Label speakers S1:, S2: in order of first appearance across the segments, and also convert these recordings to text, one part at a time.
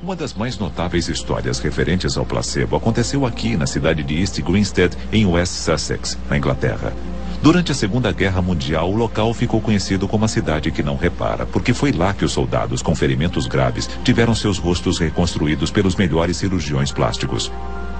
S1: Uma das mais notáveis histórias referentes ao placebo aconteceu aqui, na cidade de East Grinstead, em West Sussex, na Inglaterra. Durante a Segunda Guerra Mundial, o local ficou conhecido como a cidade que não repara, porque foi lá que os soldados com ferimentos graves tiveram seus rostos reconstruídos pelos melhores cirurgiões plásticos.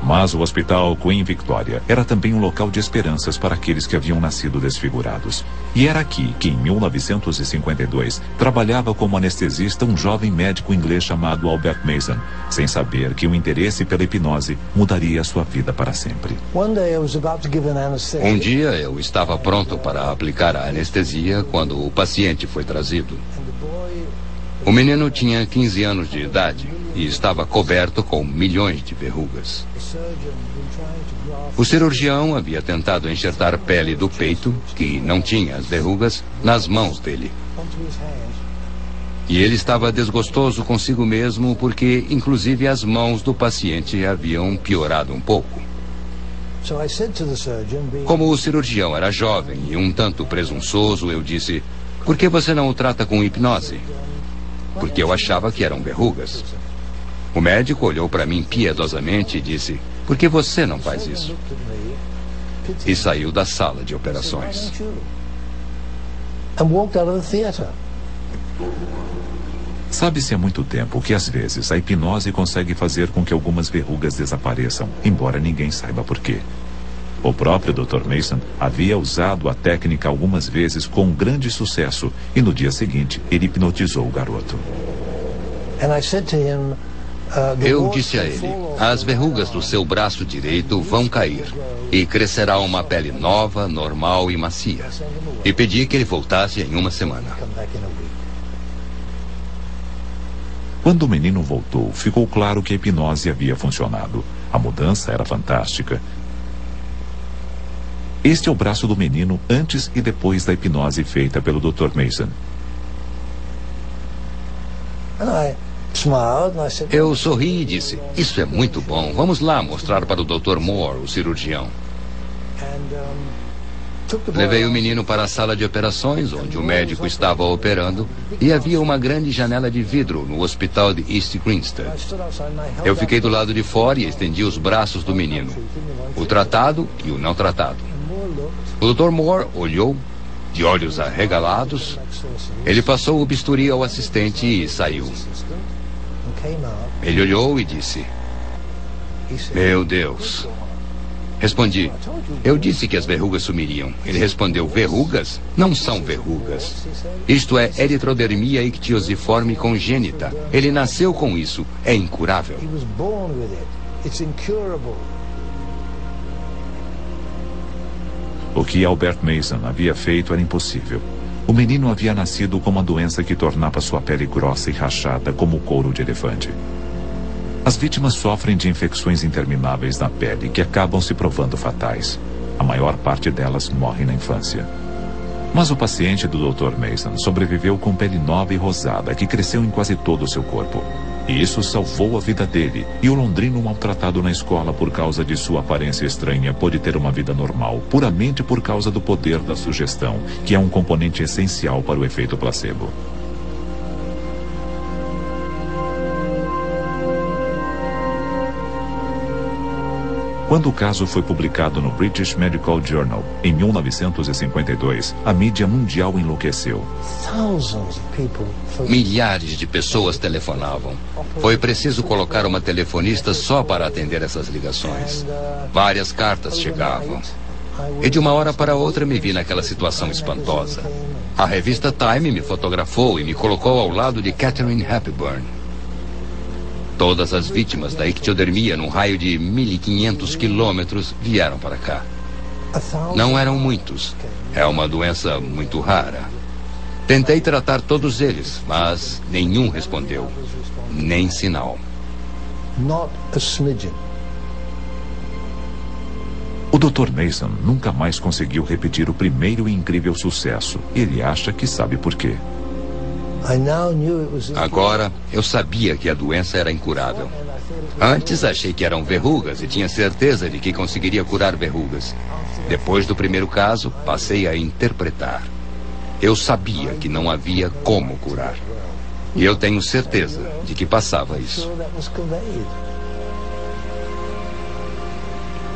S1: Mas o Hospital Queen Victoria era também um local de esperanças para aqueles que haviam nascido desfigurados. E era aqui que, em 1952, trabalhava como anestesista um jovem médico inglês chamado Albert Mason, sem saber que o interesse pela hipnose mudaria a sua vida para sempre.
S2: Um dia eu estava pronto para aplicar a anestesia quando o paciente foi trazido. O menino tinha 15 anos de idade e estava coberto com milhões de verrugas. O cirurgião havia tentado enxertar pele do peito, que não tinha as verrugas, nas mãos dele. E ele estava desgostoso consigo mesmo porque, inclusive, as mãos do paciente haviam piorado um pouco. Como o cirurgião era jovem e um tanto presunçoso, eu disse: "Por que você não o trata com hipnose?" Porque eu achava que eram verrugas. O médico olhou para mim piedosamente e disse: "Por que você não faz isso?" E saiu da sala de operações.
S1: Sabe-se há muito tempo que, às vezes, a hipnose consegue fazer com que algumas verrugas desapareçam, embora ninguém saiba por quê. O próprio Dr. Mason havia usado a técnica algumas vezes com grande sucesso, e no dia seguinte ele hipnotizou o garoto.
S2: Eu disse a ele: "As verrugas do seu braço direito vão cair e crescerá uma pele nova, normal e macia." E pedi que ele voltasse em uma semana.
S1: Quando o menino voltou, ficou claro que a hipnose havia funcionado. A mudança era fantástica. Este é o braço do menino antes e depois da hipnose feita pelo Dr. Mason.
S2: Eu sorri e disse: "Isso é muito bom. Vamos lá mostrar para o Dr. Moore, o cirurgião." Levei o menino para a sala de operações, onde o médico estava operando, e havia uma grande janela de vidro no hospital de East Grinstead. Eu fiquei do lado de fora e estendi os braços do menino, o tratado e o não tratado. O Dr. Moore olhou, de olhos arregalados. Ele passou o bisturi ao assistente e saiu. Ele olhou e disse: "Meu Deus." Respondi: "Eu disse que as verrugas sumiriam." Ele respondeu: "Verrugas? Não são verrugas. Isto é eritrodermia ictiosiforme congênita. Ele nasceu com isso. É incurável."
S1: O que Albert Mason havia feito era impossível. O menino havia nascido com uma doença que tornava sua pele grossa e rachada como o couro de elefante. As vítimas sofrem de infecções intermináveis na pele que acabam se provando fatais. A maior parte delas morre na infância. Mas o paciente do Dr. Mason sobreviveu com pele nova e rosada que cresceu em quase todo o seu corpo. E isso salvou a vida dele, e o londrino maltratado na escola por causa de sua aparência estranha pôde ter uma vida normal, puramente por causa do poder da sugestão, que é um componente essencial para o efeito placebo. Quando o caso foi publicado no British Medical Journal, em 1952, a mídia mundial enlouqueceu.
S2: Milhares de pessoas telefonavam. Foi preciso colocar uma telefonista só para atender essas ligações. Várias cartas chegavam. E de uma hora para outra me vi naquela situação espantosa. A revista Time me fotografou e me colocou ao lado de Katharine Hepburn. Todas as vítimas da ictiodermia num raio de 1.500 quilômetros vieram para cá. Não eram muitos. É uma doença muito rara. Tentei tratar todos eles, mas nenhum respondeu. Nem sinal.
S1: O Dr. Mason nunca mais conseguiu repetir o primeiro e incrível sucesso. Ele acha que sabe por quê.
S2: Agora, eu sabia que a doença era incurável. Antes achei que eram verrugas e tinha certeza de que conseguiria curar verrugas. Depois do primeiro caso, passei a interpretar. Eu sabia que não havia como curar. E eu tenho certeza de que passava isso.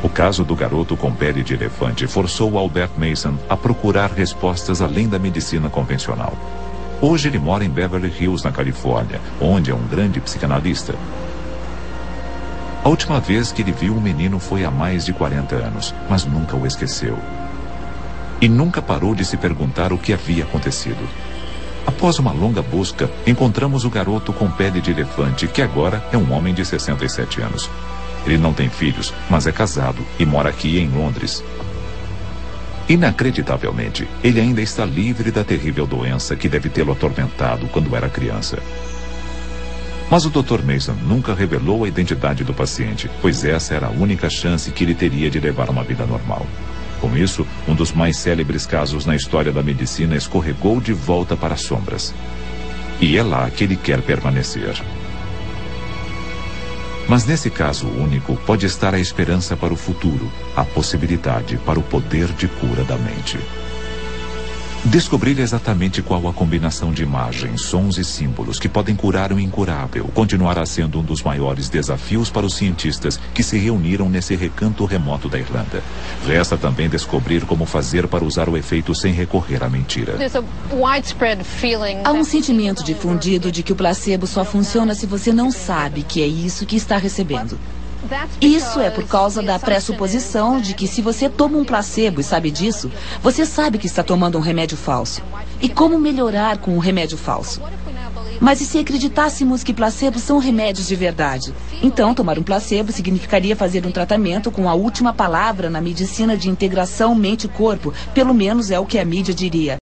S1: O caso do garoto com pele de elefante forçou Albert Mason a procurar respostas além da medicina convencional. Hoje ele mora em Beverly Hills, na Califórnia, onde é um grande psicanalista. A última vez que ele viu o menino foi há mais de 40 anos, mas nunca o esqueceu. E nunca parou de se perguntar o que havia acontecido. Após uma longa busca, encontramos o garoto com pele de elefante, que agora é um homem de 67 anos. Ele não tem filhos, mas é casado e mora aqui em Londres. Inacreditavelmente, ele ainda está livre da terrível doença que deve tê-lo atormentado quando era criança. Mas o Dr. Mason nunca revelou a identidade do paciente, pois essa era a única chance que ele teria de levar uma vida normal. Com isso, um dos mais célebres casos na história da medicina escorregou de volta para as sombras. E é lá que ele quer permanecer. Mas nesse caso único pode estar a esperança para o futuro, a possibilidade para o poder de cura da mente. Descobrir exatamente qual a combinação de imagens, sons e símbolos que podem curar o incurável continuará sendo um dos maiores desafios para os cientistas que se reuniram nesse recanto remoto da Irlanda. Resta também descobrir como fazer para usar o efeito sem recorrer à mentira.
S3: Há um sentimento difundido de que o placebo só funciona se você não sabe que é isso que está recebendo. Isso é por causa da pressuposição de que se você toma um placebo e sabe disso, você sabe que está tomando um remédio falso. E como melhorar com um remédio falso? Mas e se acreditássemos que placebos são remédios de verdade? Então, tomar um placebo significaria fazer um tratamento com a última palavra na medicina de integração mente-corpo. Pelo menos é o que a mídia diria.